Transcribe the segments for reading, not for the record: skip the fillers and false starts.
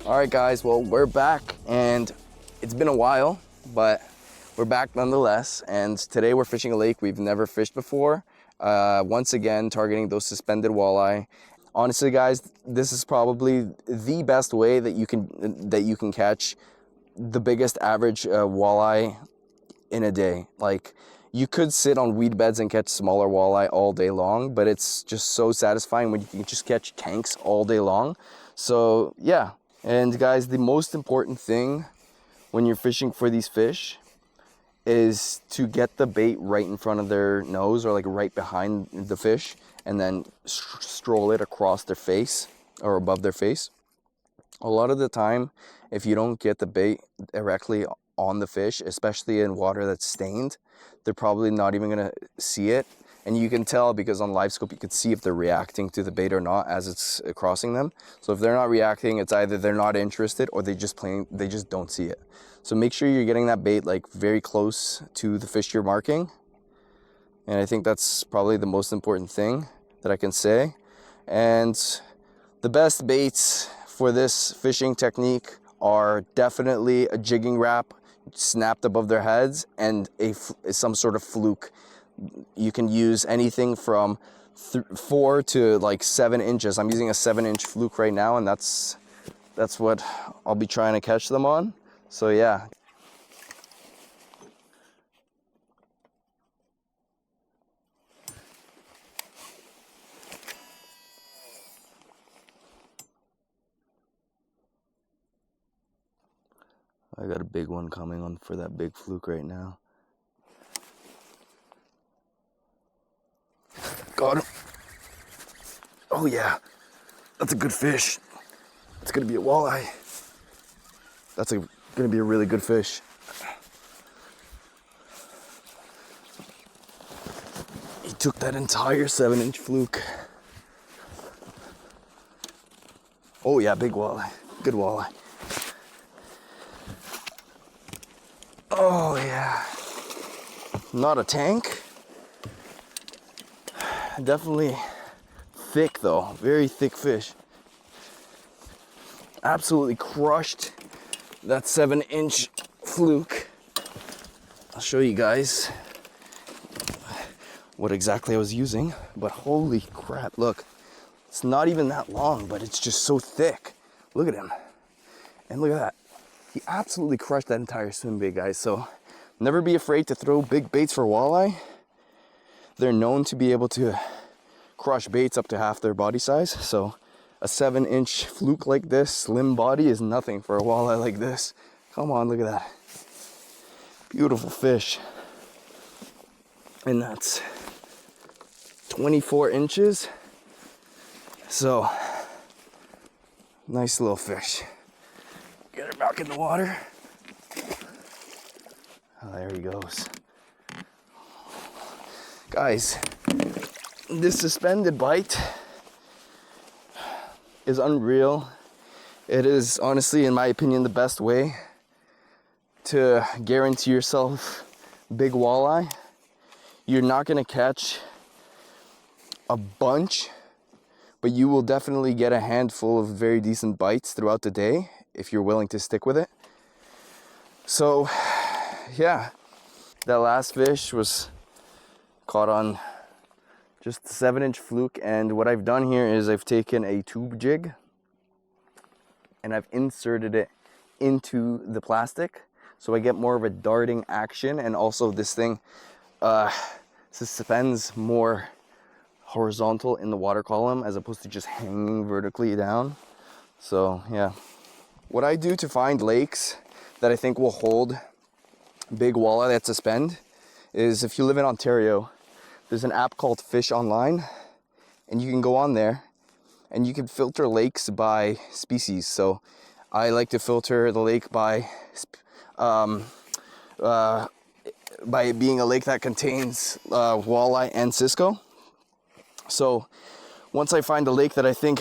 All right, guys, well, we're back, and it's been a while, but we're back nonetheless. And today we're fishing a lake we've never fished before. Once again, targeting those suspended walleye. Honestly, guys, this is probably the best way that you can catch the biggest average walleye in a day. Like, you could sit on weed beds and catch smaller walleye all day long, but it's just so satisfying when you can just catch tanks all day long. So yeah. And guys, the most important thing when you're fishing for these fish is to get the bait right in front of their nose, or like right behind the fish, and then stroll it across their face or above their face. A lot of the time, if you don't get the bait directly on the fish, especially in water that's stained, they're probably not even gonna see it. And you can tell because on LiveScope you can see if they're reacting to the bait or not as it's crossing them. So if they're not reacting, it's either they're not interested or they just don't see it. So make sure you're getting that bait like very close to the fish you're marking. And I think that's probably the most important thing that I can say. And the best baits for this fishing technique are definitely a jigging wrap snapped above their heads and some sort of fluke. You can use anything from 4 to like 7 inches. I'm using a 7-inch fluke right now, and that's what I'll be trying to catch them on. So yeah. I got a big one coming on for that big fluke right now. Got him. Oh yeah, that's a good fish. It's gonna be a walleye. That's gonna be a really good fish. He took that entire 7-inch fluke. Oh yeah, big walleye, good walleye. Oh yeah, not a tank. Definitely thick though, very thick fish. Absolutely crushed that 7-inch fluke. I'll show you guys what exactly I was using, but holy crap, look. It's not even that long, but it's just so thick. Look at him. And look at that. He absolutely crushed that entire swim bait, guys. So never be afraid to throw big baits for walleye. They're known to be able to crush baits up to half their body size. So a 7-inch fluke like this, slim body, is nothing for a walleye like this. Come on, look at that. Beautiful fish. And that's 24 inches. So, nice little fish. Get her back in the water. Oh, there he goes. Guys, this suspended bite is unreal. It is honestly, in my opinion, the best way to guarantee yourself big walleye. You're not gonna catch a bunch, but you will definitely get a handful of very decent bites throughout the day if you're willing to stick with it. So yeah, that last fish was caught on just a 7-inch fluke, and what I've done here is I've taken a tube jig and I've inserted it into the plastic so I get more of a darting action, and also this thing suspends more horizontal in the water column as opposed to just hanging vertically down. So yeah, what I do to find lakes that I think will hold big walleye that suspend is, if you live in Ontario, there's an app called Fish Online, and you can go on there and you can filter lakes by species. So I like to filter the lake by it being a lake that contains walleye and cisco. So once I find a lake that I think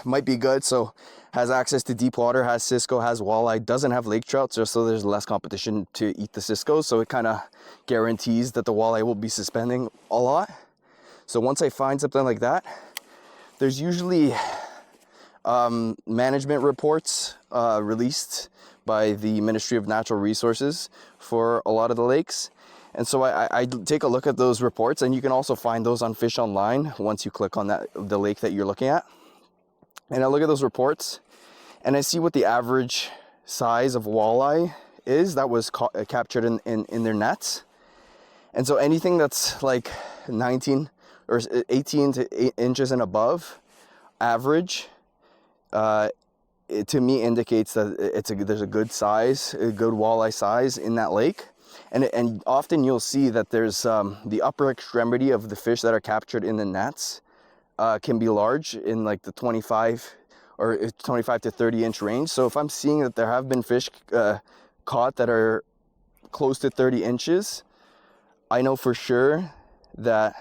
might be good, so has access to deep water, has cisco, has walleye, doesn't have lake trout, just so there's less competition to eat the cisco, so it kind of guarantees that the walleye will be suspending a lot. So once I find something like that, there's usually management reports released by the Ministry of Natural Resources for a lot of the lakes. And so I take a look at those reports, and you can also find those on Fish Online once you click on the lake that you're looking at. And I look at those reports and I see what the average size of walleye is that was captured in their nets. And so anything that's like 19 or 18 to 8 inches and above average, it to me indicates that there's a good size, a good walleye size in that lake. And often you'll see that there's the upper extremity of the fish that are captured in the nets can be large in like the 25 to 30 inch range. So if I'm seeing that there have been fish caught that are close to 30 inches, I know for sure that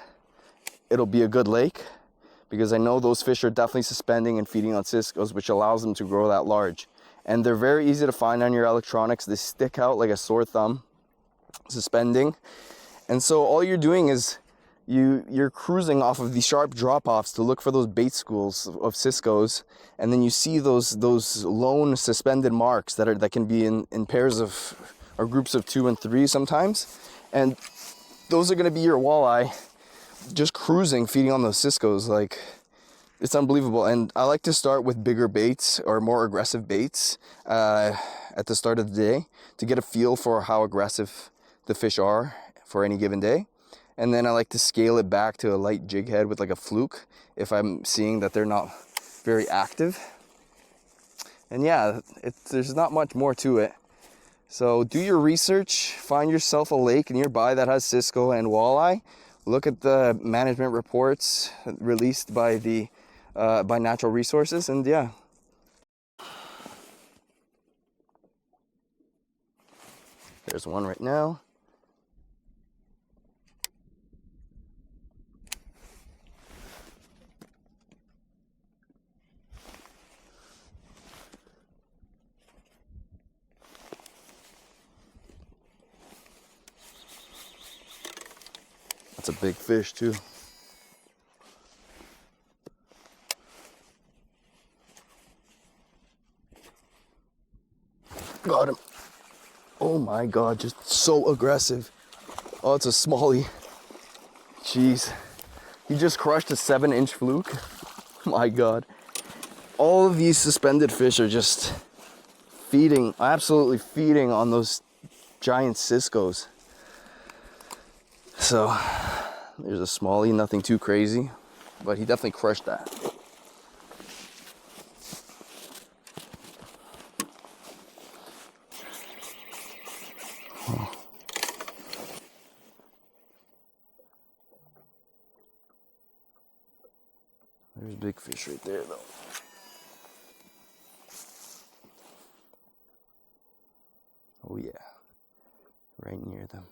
it'll be a good lake, because I know those fish are definitely suspending and feeding on ciscos, which allows them to grow that large. And they're very easy to find on your electronics. They stick out like a sore thumb, suspending. And so all you're doing is you're cruising off of these sharp drop-offs to look for those bait schools of ciscos, and then you see those lone suspended marks that can be in pairs of or groups of 2 and 3 sometimes, and those are going to be your walleye just cruising, feeding on those ciscos. Like, it's unbelievable. And I like to start with bigger baits or more aggressive baits at the start of the day to get a feel for how aggressive the fish are for any given day. And then I like to scale it back to a light jig head with like a fluke if I'm seeing that they're not very active. And yeah, there's not much more to it. So do your research, find yourself a lake nearby that has cisco and walleye. Look at the management reports released by by Natural Resources, and yeah. There's one right now. That's a big fish too. Got him. Oh my God, just so aggressive. Oh, it's a smallie. Jeez. He just crushed a 7-inch fluke. My God. All of these suspended fish are just feeding, absolutely feeding on those giant ciscos. So there's a smallie, nothing too crazy, but he definitely crushed that. There's big fish right there though. Oh yeah, right near them.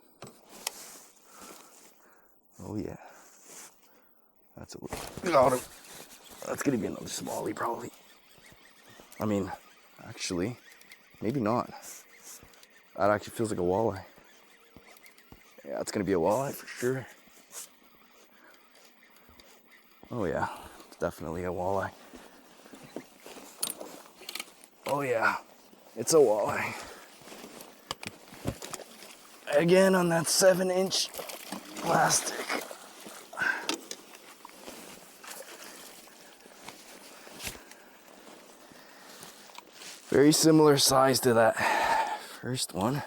Oh yeah, that's a got him. That's gonna be another smallie probably. I mean, actually, maybe not. That actually feels like a walleye. Yeah, it's gonna be a walleye for sure. Oh yeah, it's definitely a walleye. Oh yeah, it's a walleye. Again on that 7-inch plastic. Very similar size to that first one.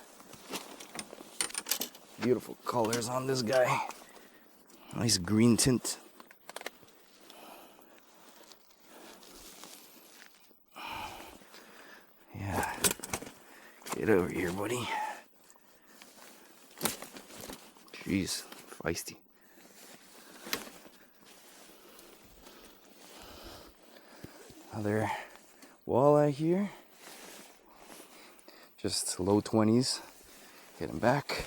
Beautiful colors on this guy. Nice green tint. Yeah. Get over here, buddy. Jeez, feisty. Another walleye here. Just low 20s. Get him back.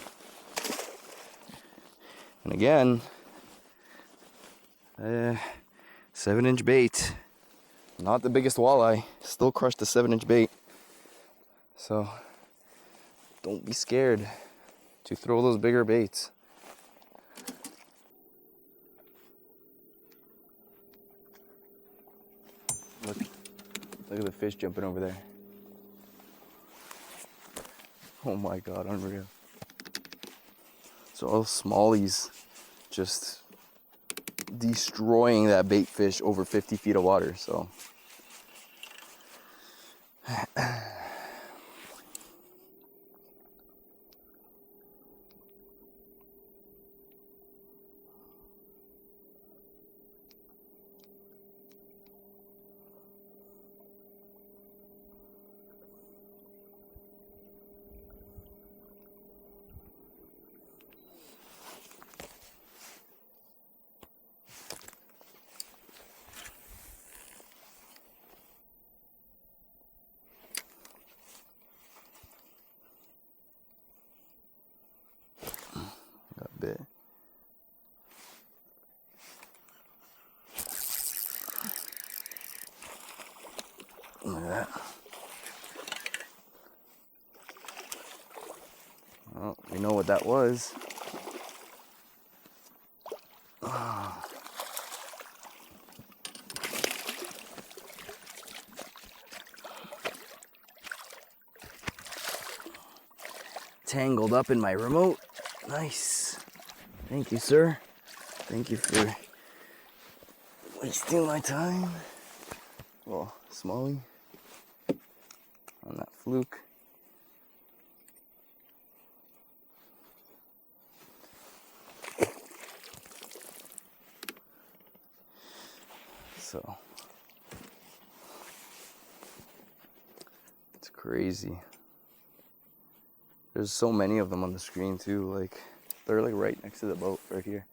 And again, 7-inch bait. Not the biggest walleye. Still crushed the 7-inch bait. So don't be scared to throw those bigger baits. Look, Look at the fish jumping over there. Oh my God, unreal. So all smallies just destroying that bait fish over 50 feet of water, so. Got bit. Look at that. Well, we know what that was. Tangled up in my remote. Nice. Thank you, sir. Thank you for wasting my time. Well, smallie on that fluke. So it's crazy. There's so many of them on the screen too. Like they're like right next to the boat right here.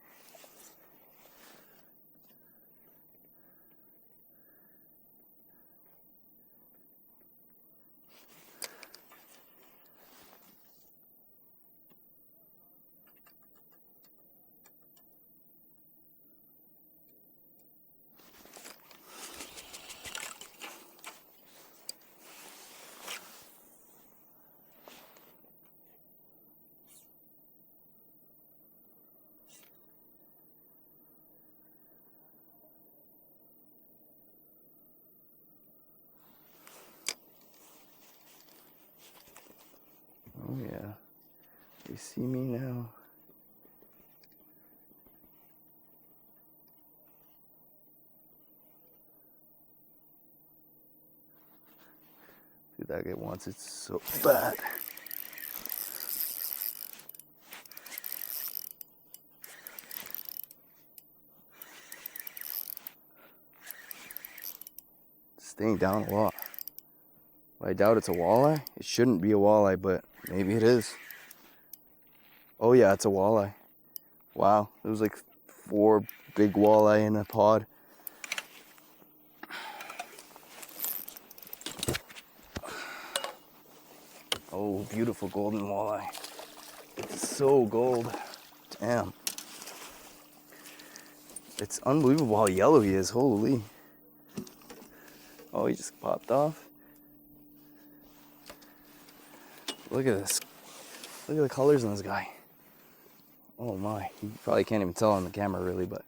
Oh yeah, they see me now. Dude, that guy wants it so bad. Staying down a lot. I doubt it's a walleye. It shouldn't be a walleye, but maybe it is. Oh yeah, it's a walleye. Wow, there was like 4 big walleye in a pod. Oh, beautiful golden walleye. It's so gold. Damn. It's unbelievable how yellow he is, holy. Oh, he just popped off. Look at this. Look at the colors on this guy. Oh my. You probably can't even tell on the camera really, but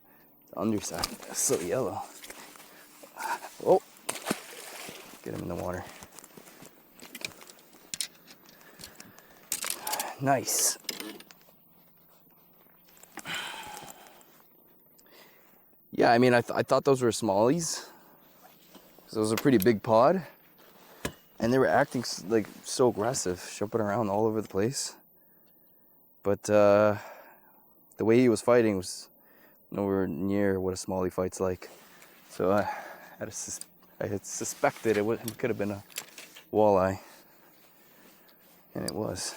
the underside is so yellow. Oh. Get him in the water. Nice. Yeah, I mean, I thought those were smallies. So it was a pretty big pod. And they were acting like so aggressive, jumping around all over the place. But the way he was fighting was nowhere near what a smallie fight's like. So I had suspected it could have been a walleye. And it was.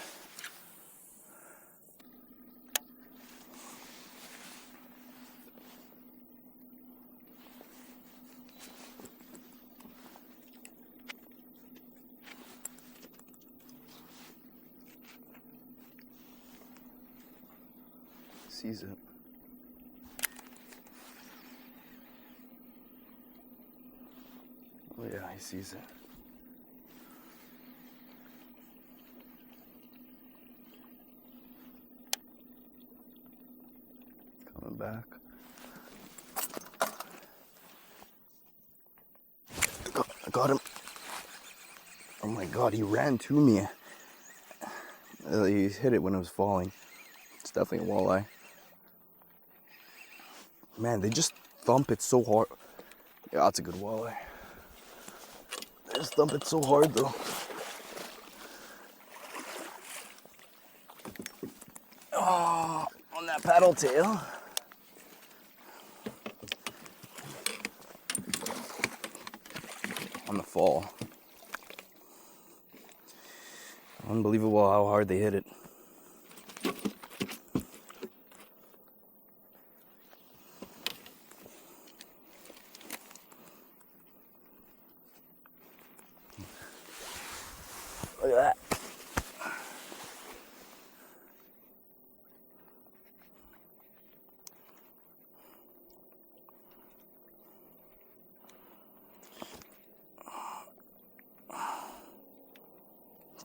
Sees it. Oh yeah, he sees it. Coming back. I got him. Oh my God, he ran to me. He hit it when it was falling. It's definitely a walleye. Man, they just thump it so hard. Yeah, that's a good walleye. They just thump it so hard though. Oh, on that paddle tail. On the fall. Unbelievable how hard they hit it. Look at that.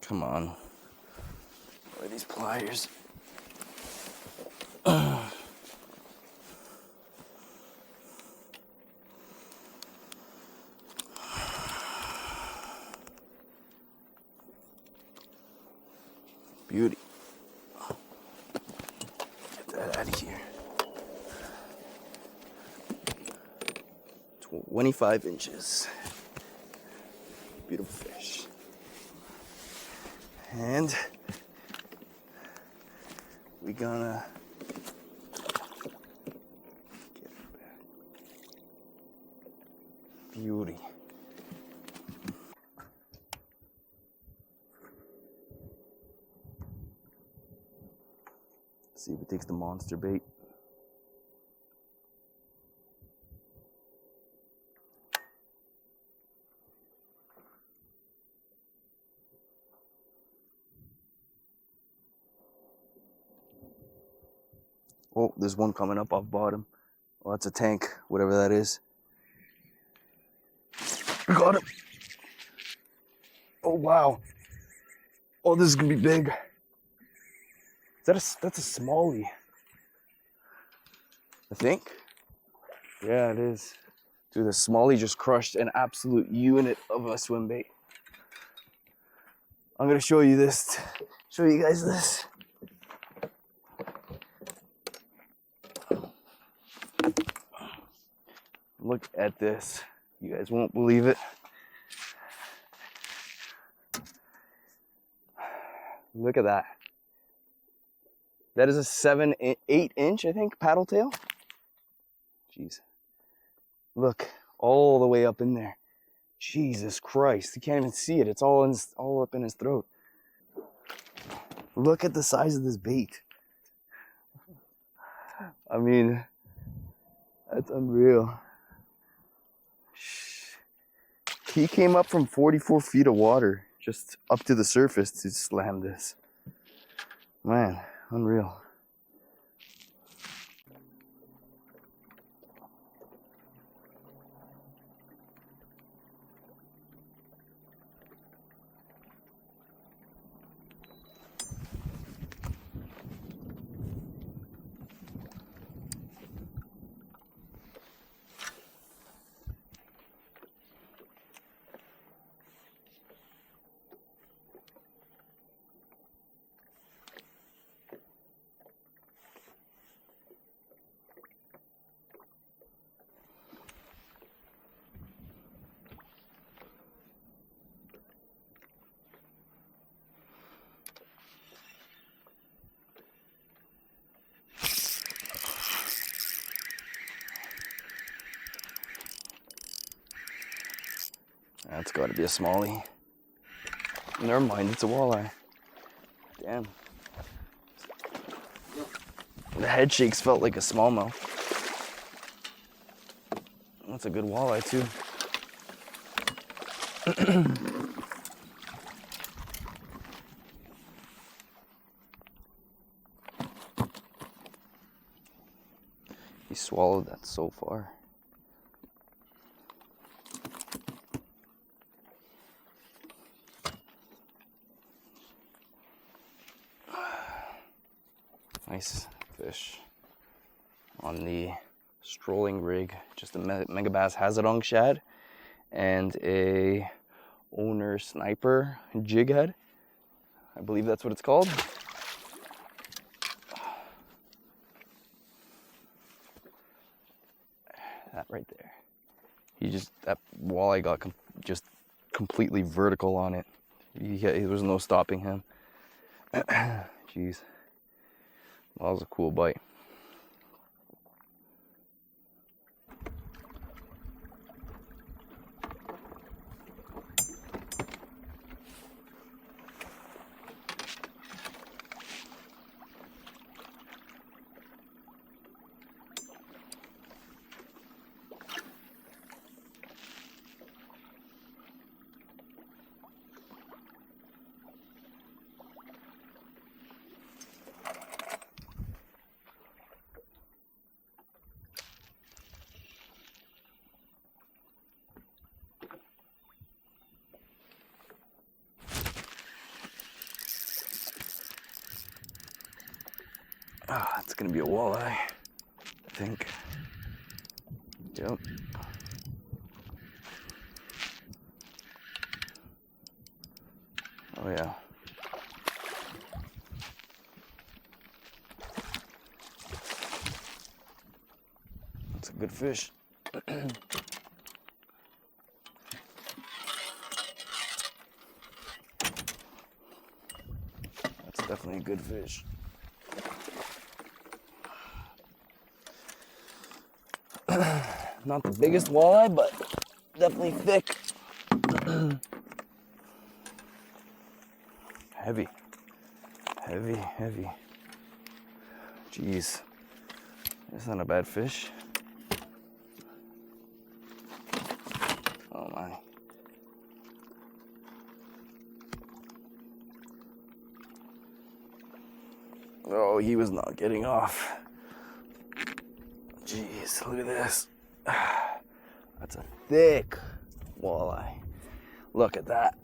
Come on. Where are these pliers? Beauty. Get that out of here. 25 inches. Beautiful fish. And we're gonna get it back. Beauty. See if it takes the monster bait. Oh, there's one coming up off bottom. Oh, that's a tank, whatever that is. Got him. Oh, wow. Oh, this is gonna be big. That's a smallie. I think. Yeah, it is. Dude, the smallie just crushed an absolute unit of a swim bait. I'm gonna show you this. Show you guys this. Look at this. You guys won't believe it. Look at that. That is a 8 inch, I think, paddle tail. Jeez. Look, all the way up in there. Jesus Christ, you can't even see it. It's all up in his throat. Look at the size of this bait. I mean, that's unreal. He came up from 44 feet of water, just up to the surface to slam this. Man, unreal. That's got to be a smallie. Never mind, it's a walleye. Damn. The head shakes felt like a smallmouth. That's a good walleye too. He swallowed that so far. Nice fish on the strolling rig. Just a Megabass Hazardong shad and a owner sniper jig head. I believe that's what it's called. That right there. That walleye got just completely vertical on it. There was no stopping him. Jeez. That was a cool bite. Ah, it's gonna be a walleye, I think. Yep. Oh yeah. That's a good fish. That's definitely a good fish. Not the biggest walleye, but definitely thick. Heavy. Heavy, heavy. Jeez. That's not a bad fish. Oh my. Oh, he was not getting off. Jeez, look at this. That's a thick walleye. Look at that.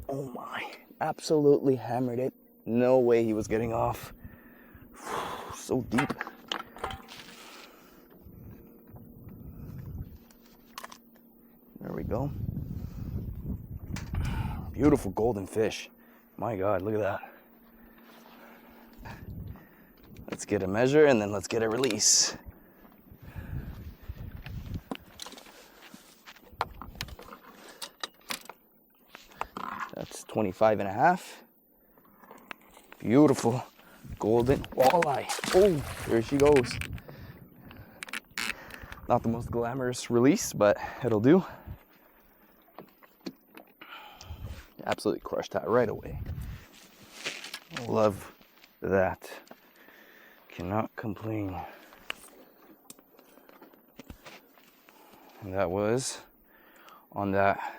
Oh my. Absolutely hammered it. No way he was getting off. So deep. There we go. Beautiful golden fish. My God, look at that. Let's get a measure and then let's get a release. That's 25 and a half. Beautiful golden walleye. Oh, there she goes. Not the most glamorous release, but it'll do. Absolutely crushed that right away. Love that. Cannot complain. And that was on that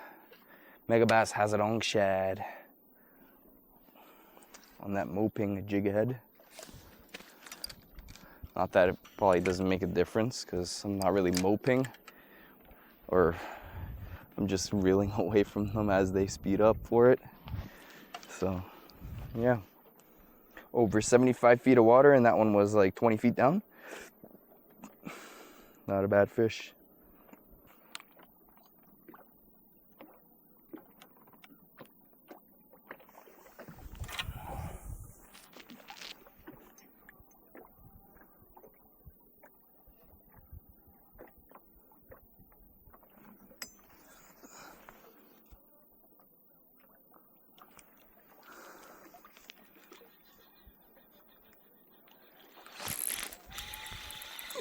Megabass Hazardong shad. On that moping jig head. Not that it probably doesn't make a difference because I'm not really moping, or I'm just reeling away from them as they speed up for it. So yeah, over 75 feet of water, and that one was like 20 feet down. Not a bad fish.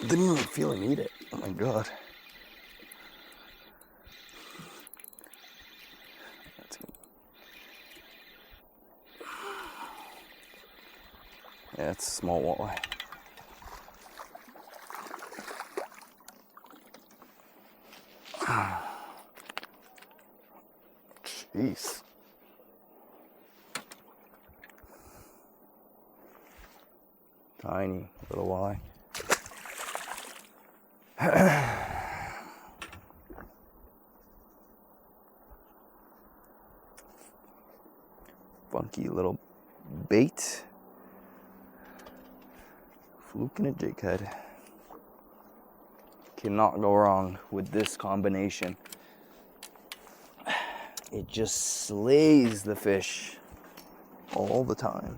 Didn't even feel him eat it. Oh my God. Yeah, it's a small walleye. Jeez. Tiny little walleye. Funky little bait. Fluke and a jig head. Cannot go wrong with this combination. It just slays the fish all the time.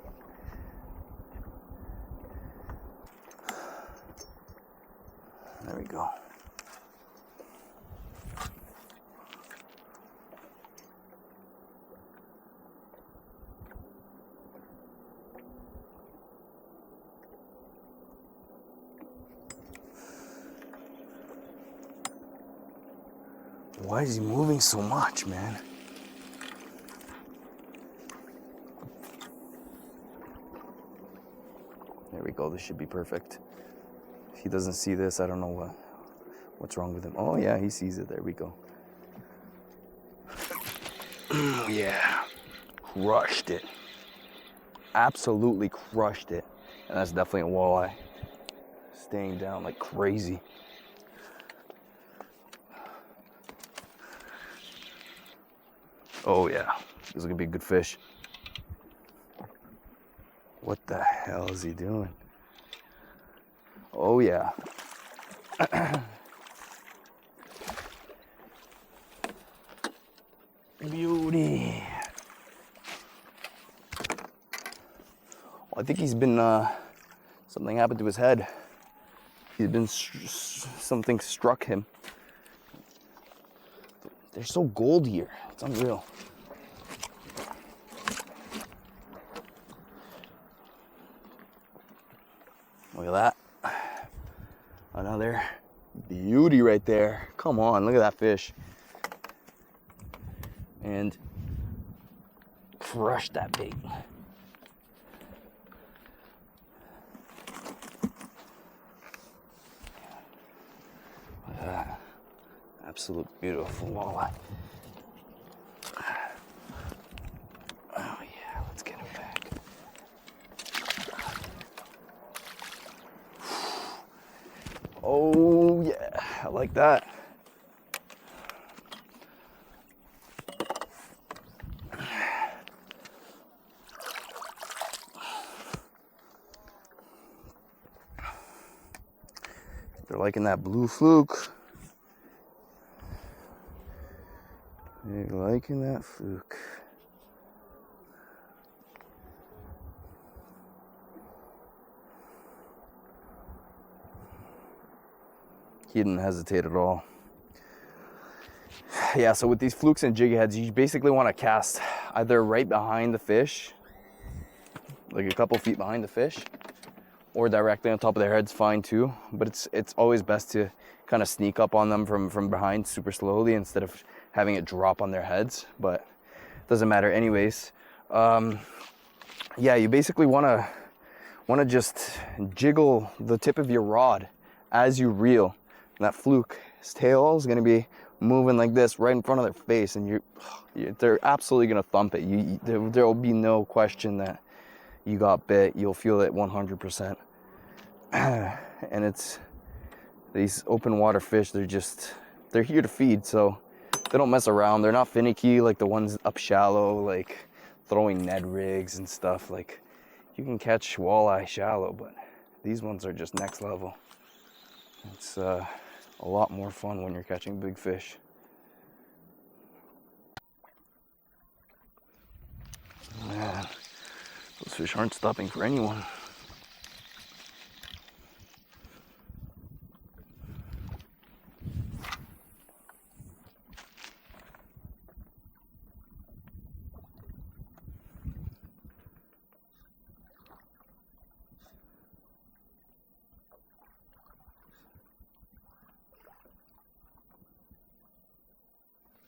There we go. Why is he moving so much, man? There we go. This should be perfect. If he doesn't see this, I don't know what's wrong with him. Oh yeah, he sees it. There we go. Yeah, crushed it. Absolutely crushed it. And that's definitely a walleye. Staying down like crazy. Oh yeah, this is gonna be a good fish. What the hell is he doing? Oh yeah. Beauty. Well, I think he's been, something happened to his head. He's been, something struck him. They're so gold here. It's unreal. Look at that. Another beauty right there. Come on, look at that fish. And crush that bait. Look at that. Absolute beautiful walleye. Oh yeah, let's get him back. Oh yeah, I like that. They're liking that blue fluke. They're liking that fluke. He didn't hesitate at all. Yeah, so with these flukes and jig heads, you basically want to cast either right behind the fish, like a couple feet behind the fish, or directly on top of their heads, fine too. But it's always best to kind of sneak up on them from behind super slowly instead of having it drop on their heads, but it doesn't matter anyways. Yeah, you basically want to just jiggle the tip of your rod as you reel. And that fluke's tail is going to be moving like this right in front of their face, and they're absolutely going to thump it. There will be no question that you got bit. You'll feel it 100%. And it's these open water fish, they're here to feed, so they don't mess around. They're not finicky like the ones up shallow, like throwing Ned rigs and stuff. Like, you can catch walleye shallow, but these ones are just next level. It's a lot more fun when you're catching big fish. Man, those fish aren't stopping for anyone.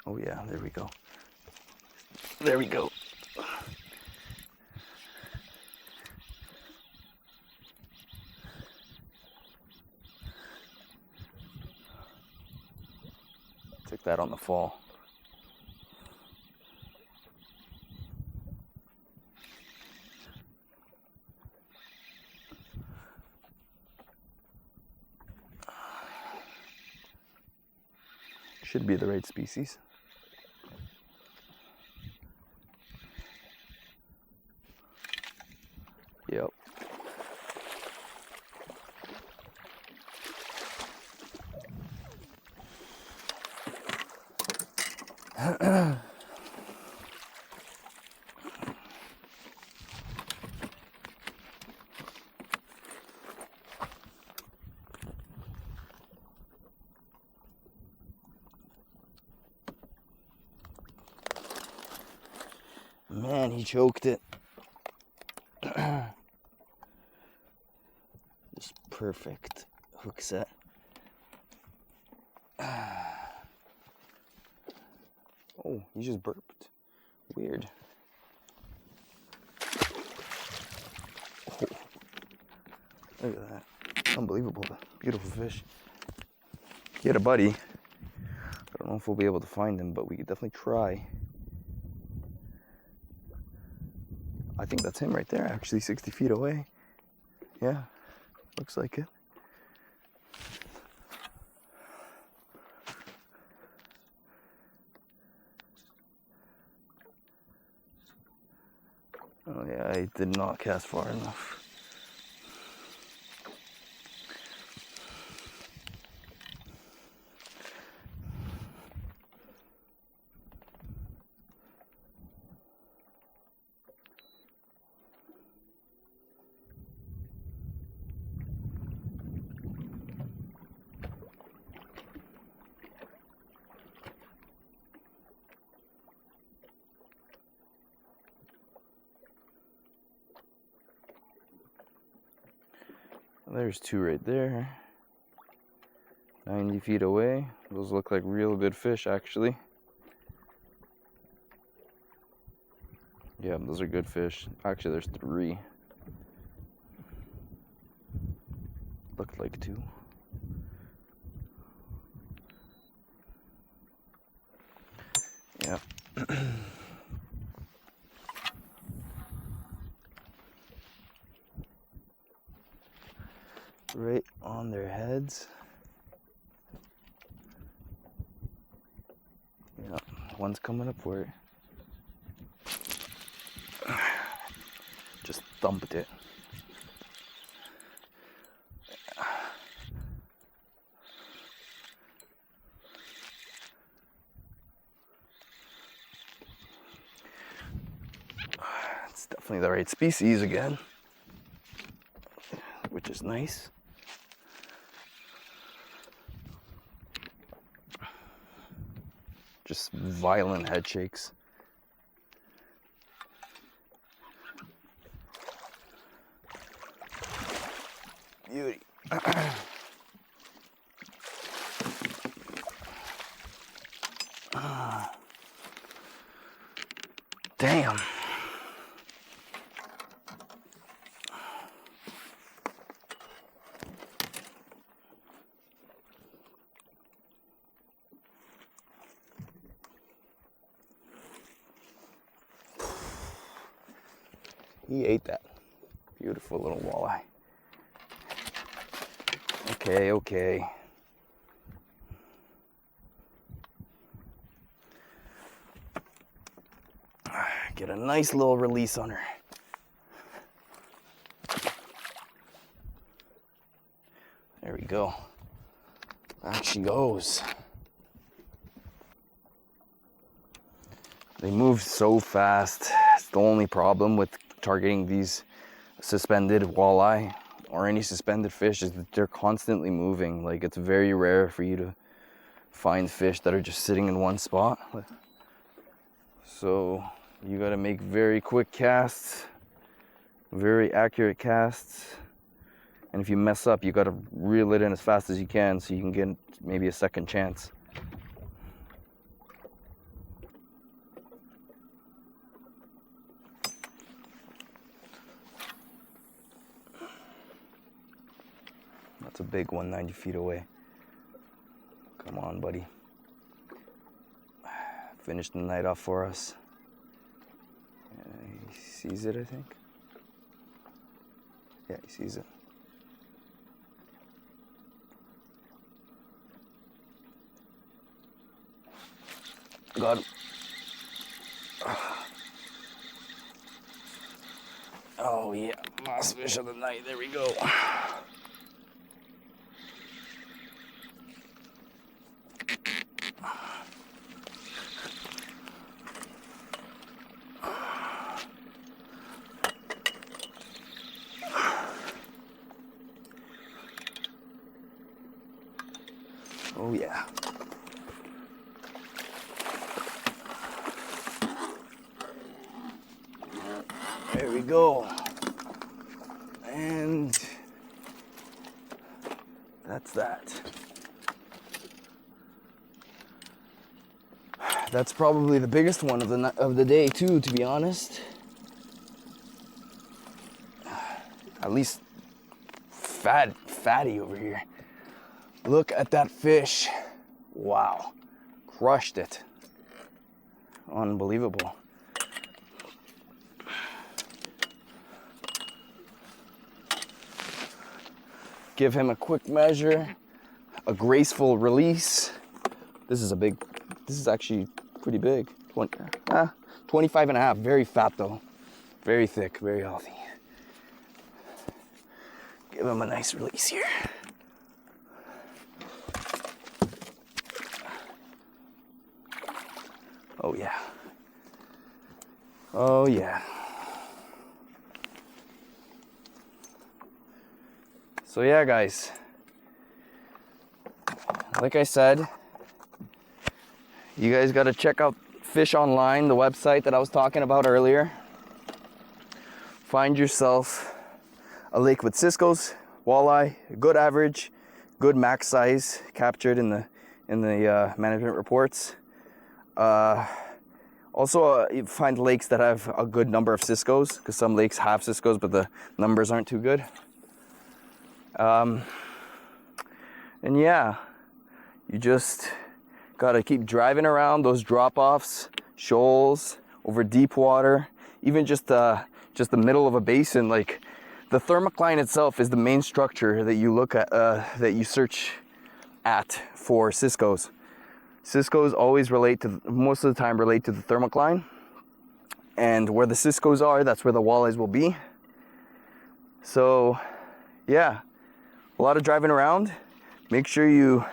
Oh yeah, there we go. There we go. Took that on the fall. Should be the right species. Yep. Man, he choked it. Just perfect hook set. Oh, he just burped. Weird. Oh, look at that. Unbelievable. Beautiful fish. He had a buddy. I don't know if we'll be able to find him, but we could definitely try. I think that's him right there, actually, 60 feet away. Yeah, looks like it. Oh yeah, I did not cast far enough. There's two right there. 90 feet away. Those look like real good fish, actually. Yeah, those are good fish. Actually, there's three. Looked like two. Yeah. Right on their heads. Yeah, one's coming up for it. Just thumped it. It's definitely the right species again, which is nice. Just violent head shakes. Beauty. Damn. He ate that. Beautiful little walleye. Okay, okay. Get a nice little release on her. There we go. Back she goes. They move so fast. It's the only problem with targeting these suspended walleye or any suspended fish is that they're constantly moving. Like, it's very rare for you to find fish that are just sitting in one spot. So you got to make very quick casts, very accurate casts. And if you mess up, you got to reel it in as fast as you can so you can get maybe a second chance. That's a big one, 90 feet away. Come on, buddy. Finish the night off for us. He sees it, I think. Yeah, he sees it. Got him. Oh yeah, last fish of the night. There we go. Oh yeah. There we go. And that's that. That's probably the biggest one of the day too, to be honest. At least fatty over here. Look at that fish. Wow. Crushed it. Unbelievable. Give him a quick measure, a graceful release. This is actually pretty big. 25 and a half, very fat though. Very thick, very healthy. Give him a nice release here. Oh yeah. Oh yeah. So yeah, guys, like I said, you guys got to check out Fish Online, the website that I was talking about earlier. Find yourself a lake with ciscos, walleye, good average, good max size captured in the management reports. Also, you find lakes that have a good number of ciscos, because some lakes have ciscos, but the numbers aren't too good. And yeah, you just gotta keep driving around those drop-offs, shoals, over deep water, even just the middle of a basin. Like the thermocline itself is the main structure that you look at, that you search at for ciscos. Ciscos always most of the time relate to the thermocline, and where the ciscos are, that's where the walleyes will be. So yeah, a lot of driving around. Make sure you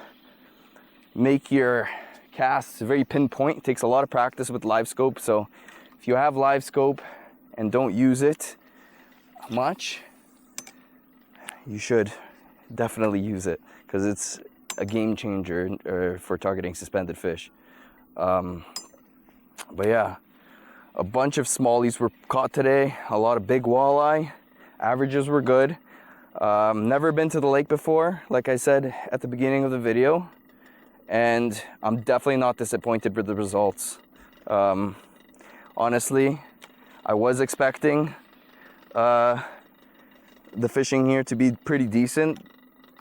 make your casts very pinpoint. It takes a lot of practice with LiveScope. So if you have LiveScope and don't use it much, you should definitely use it, because it's a game changer for targeting suspended fish. But yeah, a bunch of smallies were caught today. A lot of big walleye. Averages were good. Never been to the lake before, like I said at the beginning of the video, and I'm definitely not disappointed with the results. Honestly, I was expecting the fishing here to be pretty decent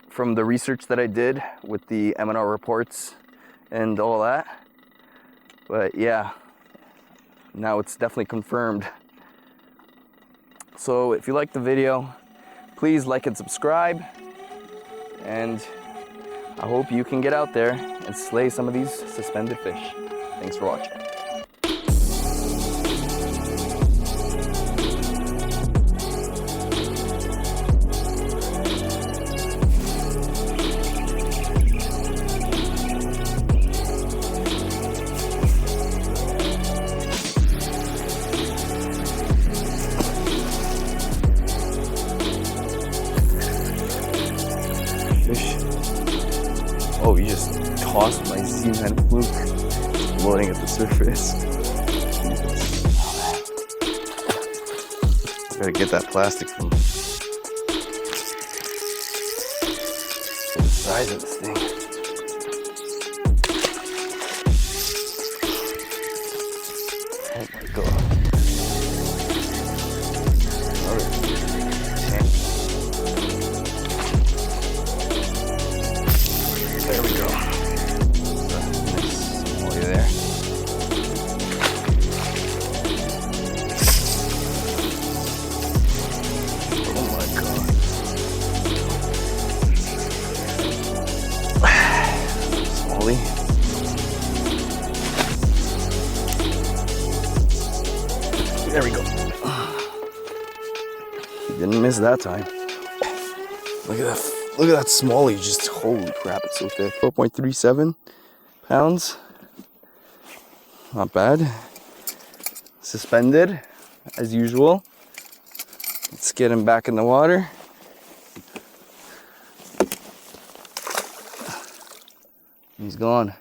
from the research that I did with the M&R reports and all that, but yeah, now it's definitely confirmed. So if you like the video, please like and subscribe, and I hope you can get out there and slay some of these suspended fish. Thanks for watching. Fish. Oh, you just tossed my Z-Man fluke floating at the surface. Gotta get that plastic from the size of this thing. Oh my god. There we go. Nice molly there. Oh my god. Molly. There we go. He didn't miss that time. Look at that. Look at that smallie, just holy crap, it's so thick. 4.37 pounds. Not bad. Suspended, as usual. Let's get him back in the water. He's gone.